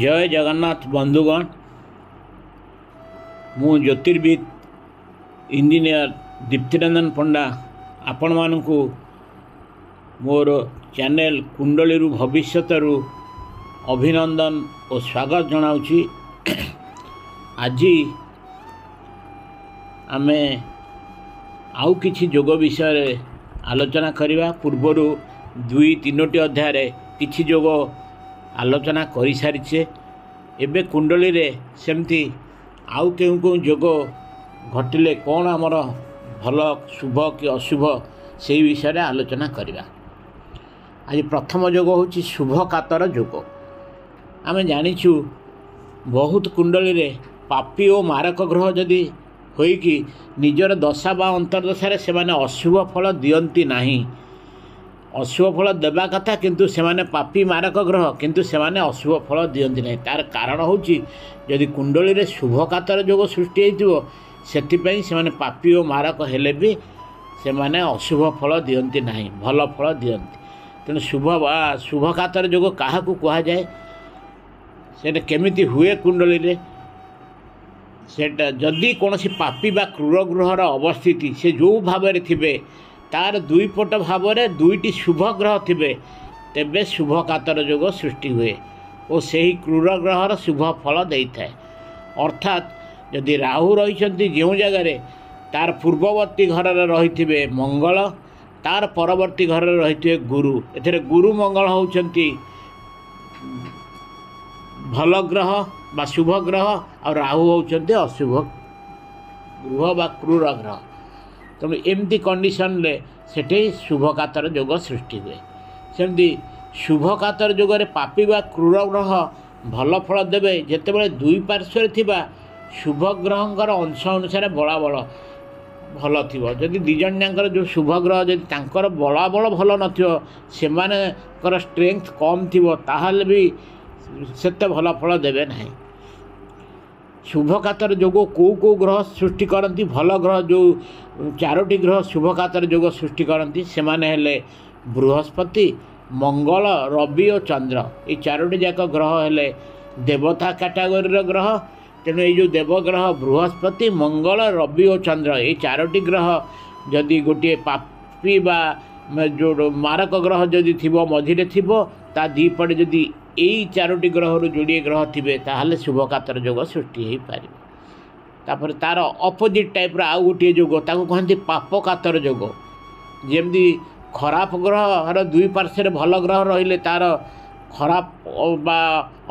जय जगन्नाथ बंधुगण मु ज्योतिर्विद इंजीनियर दीप्तिरंजन पंडा आपण मानकु मोर चैनल कुंडली भविष्यतरु अभिनंदन और स्वागत जनाऊँगी। आज आमे आउ किछि जोग विषय आलोचना करिवा। पूर्वरु 2-3 अध्याय किछि जोग आलोचना करि सारिछे। एबे कुंडली रे सेमती आउ केउ जोग घटिले कौन आमर भल शुभ कि अशुभ से विषय आलोचना करिवा। आज प्रथम जोग होछि शुभ कातर जोग। आमे जानिछु बहुत कुंडली रे पापी और मारक ग्रह जदि होइकी निजर दशा बा अंतर्दशा से माने अशुभ फल दियंती नाही। अशुभ फल देवा कथा किंतु से माने पापी मारक ग्रह किंतु से माने अशुभ फल दियंती नाही। तार कारण होछि यदि कुंडली रे शुभ कातर जोग सृष्टि हेतिबो सेथिपई से माने पापी और मारक हेले भी से माने अशुभ फल दियंती नाही, भल फल दियंती। तेणु शुभ कातर जोग काहाकू कहा जाए, सेटा केमिति हुए कुंडली रे, सेटा जदि कौन पापी बा क्रूर ग्रहर अवस्थिति से जो भाव में थे तार दुई पट भाव में 2टी शुभ ग्रह थे तेबे शुभ कातर जोग सृष्टि हुए और सही क्रूर ग्रहर शुभ फल दे थाए। अर्थात जदि राहु रही जो जगार तार पूर्ववर्ती घर रही मंगल, तार परवर्ती घर रही गुरु, एथे गुरु मंगल होउछंती भल ग्रह बा शुभ ग्रह और राहु होउछंती अशुभ ग्रह बा क्रूर ग्रह। तेणु एमती कंडीशन ले सेठे शुभ कातर जोग सृष्टि हुए। सेमती शुभ कातर जोगरे पापी बा क्रूर ग्रह भल फल देवे जेतेबेले दुई पार्श्व थिबा शुभ ग्रहंकर अंश अनुसार बलाबल भल थिबो। जदि दिजन जानकर जो शुभ ग्रह जदि तांकर बलाबल भल नथिबो सेमानकर स्ट्रेंथ कम थिबो ताहाले भी सेते भल फल देवे नहीं। शुभ कातर जोग को ग्रह सृष्टि करती, भल ग्रह जो 4टी ग्रह शुभ कातर जोग सृष्टि करती से माने हेले बृहस्पति, मंगल, रवि और चंद्र। ये 4टी जाक ग्रह हेले देवता कैटेगोरी ग्रह। तेणु ये जो देवग्रह बृहस्पति, मंगल, रवि और चंद्र ये 4टी ग्रह जदि गोटे पापी बा जो मारक ग्रह जदि थिबो मझिरे थिबो ता दीपटे जदि यही 4टी ग्रह जोड़े ग्रह थे ताहले शुभ कातर जोग सृष्टि हो पार। तापर तार अपोजिट टाइप आउ गोटे जोग ताको कहते पाप कातर जोग। जमती खराब ग्रह 2 पार्श्व भल ग्रह रहिले तार खराब बा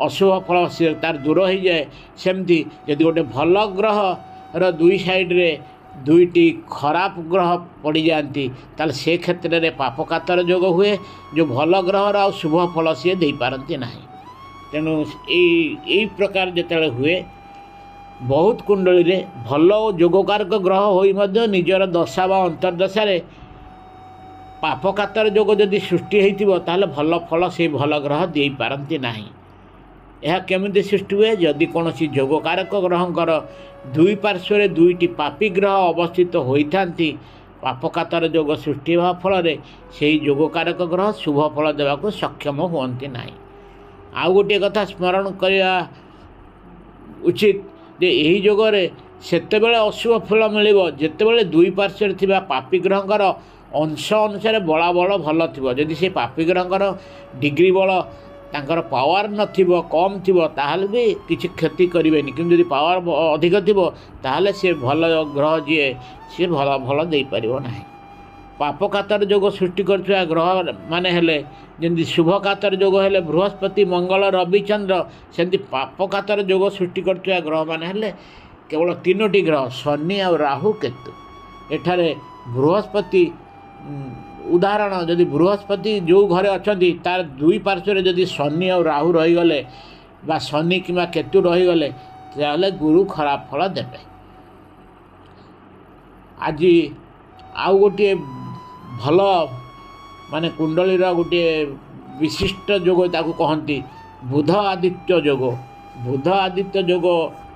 अशुभ फल से तार दूर हो जाए। सेमती यदि गोटे भल ग्रह 2 साइड रे 2टी खराब ग्रह पड़ जाती ताल से क्षेत्र में पाप कातर जोग हुए। जो भल ग्रहर आ शुभ फल सी दे पारती नहीं। तेणु यही प्रकार जिते हुए बहुत कुंडली रे भल और जोगकारक ग्रह होई मध्य निजर दशा बा अंतर्दशा रे पाप कातर जोग जदि सृष्टि होइतिबो ताहले भल फल से भल ग्रह दे पारती नहीं। यह केमिति सृष्टि हुए जदि कौन जोगकारक ग्रहंकर 2 पार्श्व 2टी पापी ग्रह अवस्थित होइथांती पाप कातर जोग सृष्टि होगा फल से जोगकारक ग्रह शुभ फल देवाक सक्षम हुअंती नहीं। आउ गोटे कथा स्मरण करवा उचित जे यही जोगरे सेतेबेले अशुभ फल मिलिबो जेतेबेले 2 पार्श्व थिबा पापी ग्रहंकर अंश अनुसार बलाबल भल थिबो। जदि से पापी ग्रहंकर डिग्री बल तांकर पावर नथिबो कम थिबो ताहले भी किछि क्षति करिवेनी, किंतु यदि पावर अधिक थिबो ताहले से भल ग्रह जीए से भल भल दे परिबो नाही। पाप कातर जोग सृष्टि करथुआ ग्रह माने हेले जेंति शुभ कातर जोग हेले बृहस्पति, मंगल, रवि, चंद्र, सेंति पाप कातर जोग सृष्टि करथुआ ग्रह माने हेले केवल 3टी ग्रह शनि और राहु केतु। एठारे बृहस्पति उदाहरण जदि बृहस्पति जो घरे अच्छी तार 2 पार्श्व जदि शनि और राहु रहीगले बा शनि किंवा केतु रहीगले ताहले गुरु खराब फल देवे। आज आउ गोटे भल माने कुंडलीर गोटे विशिष्ट जोग ताकू कहती बुध आदित्य जोग। बुध आदित्य जोग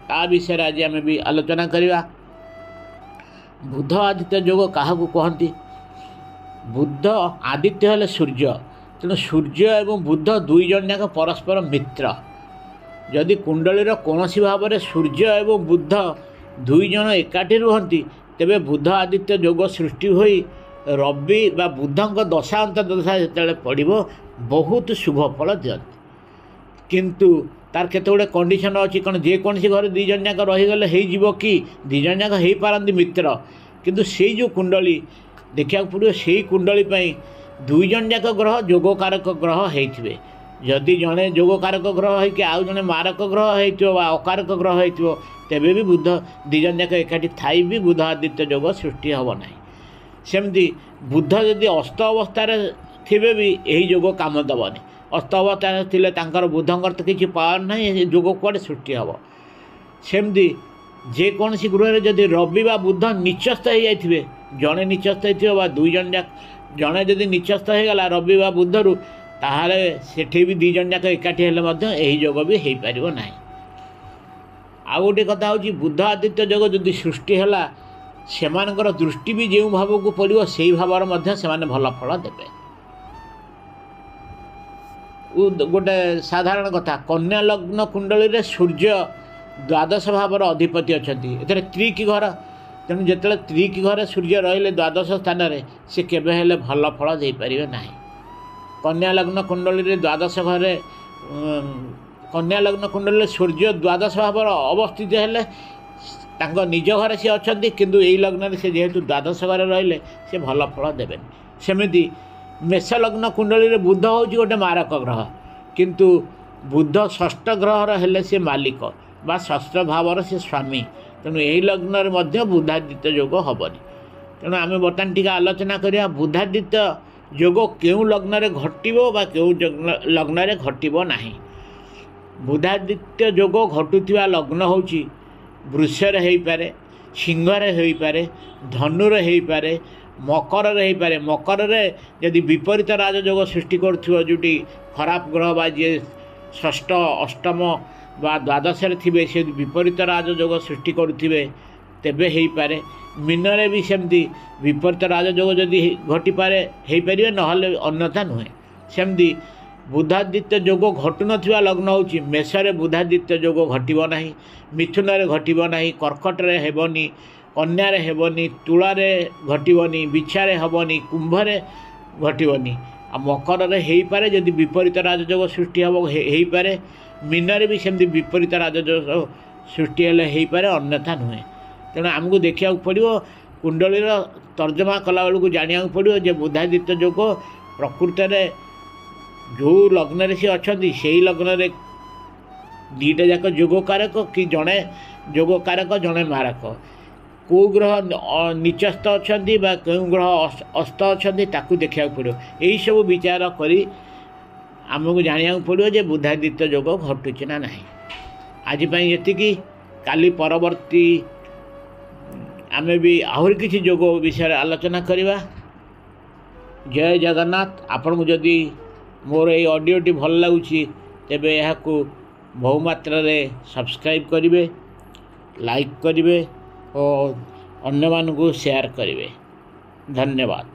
ता विषय आज आम भी आलोचना करवा। बुध आदित्य जोग क्या कहती? बुध आदित्य हेले सूर्य, तेणु सूर्य एवं बुध 2 जन जाक परस्पर मित्र। जदि कुंडलीर कौन सी भाव में सूर्य एवं बुध दुई जन एकाठी रुहति तेबे बुध आदित्य योग सृष्टि होई रवि बा बुधंक दशा अंतर्दशा जो पड़ो बहुत शुभ फल दियंती किंतु तार केते गुड़े कंडीशन अच्छी कौन जेकोसी घर दी जन जाक रहीगले हो कि दी जन जाक हो पारती मित्र किंतु से जो कुंडली देखा पड़ो से कुंडली दुई जन जाक ग्रह जोगकारक ग्रह होते जदि जड़े जोगकारक ग्रह हो आउ जड़े मारक ग्रह हो अकारक ग्रह हो तेबे भी बुध दी जन जाक एकाठी थाई भी बुध आदित्य योग सृष्टि हम ना सेमती बुध जदि अस्त अवस्था थे भी यही योग काम दबनी अस्त अवस्था थे बुधंकर तो किसी पावर ना योग कड़े सृष्टि हम सेमती जेकोसी गृह जदि रवि बा बुध निचस्थ हो जाए जड़े निचस्थ हो दुई जन जाक जड़े जदि निचस्थ हो गला रवि बा बुधरु ताहले सेठी भी दी जन जाक एकाठी यही योग भी हो पार ना आ गोटे कथा हूँ बुध आदित्य योग जदि सृष्टि है सेमानकर दृष्टि भी जो भाव को पड़ो से भाव से भल फल देवे गोटे साधारण कथा कन्या लग्न कुंडली रे सूर्य द्वादश भाव अधिपति अच्छा ए त्रिकी घर तेणु जो त्रिकी घर सूर्य रहिले द्वादश स्थान में सी केवे भल फल दे पारे ना कन्या लग्न कुंडली रे द्वादश घर कन्या लग्न कुंडली सूर्य द्वादश भाव अवस्थित हेले निज घर सी अच्छा किंतु यही लग्न से जेहेतु द्वादश घर रहिले से भल फल देवे सेमती मेष लग्न कुंडली रे बुध हूँ गोटे मारक ग्रह किंतु बुध षष्ठ ग्रहर हेले से मालिक बा षष्ठ भावर से स्वामी तेणु यही लग्न में बुधादित्य योग हेनी तेणु आम बर्तमान टी आलोचना करिया बुधादित्य योग क्यों लग्न रे घटिबो बा क्यों लग्न रे घटिबो नाही। बुधादित्य योग घटुवा लग्न होची वृषर हो पारे सिंहरे हो पारे धनुरे हो पारे मकर हो पारे मकर रे यदि विपरीत राजयोग सृष्टि करुथिबो जोटी खराब ग्रह बा जे षष्ठ अष्टम बा द्वादश थे से विपरीत राजयोग सृष्टि करुथिबे तेबे हो पारे मीन भी सेमती विपरीत राजयोग जदि घटी पारे हो पारे नहले अन्यथा नुहे सेमती बुधादित्य योग घटु नथिबा लग्न होची मेषरे बुधादित्य योग घटिबो नाही मिथुन रे घटिबो नाही कर्कट रे हेबनी कन्या रे हेबनी तुला रे घटिबनी बिछा रे हेबनी कुंभ रे घटिबनी आ मकर रे हेई पारे जदि विपरीत राजयोग सृष्टि हो पारे मीन रे भी सेमती विपरीत राजयोग सृष्टि हेले हेई पारे अन्यथा नुहे तेणु आमको देखा पड़ो कुंडलीर तर्जमा कला बेलू जाना पड़ो जे बुधादित्य योग प्रकृत में जो लग्न सी अच्छा से लग्न रे दीटा जाक जोगकारक कि जड़े जोगकारक जड़े मारक कौ ग्रह निचस्थ अच्छा क्यों ग्रह अस्त अच्छा ताकू देखा पड़ो यही सब विचार करी आमको जाना पड़ो जे बुधादित्य योग घटुची ना नहीं। आज ये काली परवर्ती आमे भी आहरी किसी योग विषय आलोचना करवा। जय जगन्नाथ। आपण को जदि मोर ये ऑडियोटी भल लगुच तेबे यहाकू बहुमात्रा रे सब्सक्राइब करिवे, लाइक करिवे और अन्य मानकू शेयर करिवे। धन्यवाद।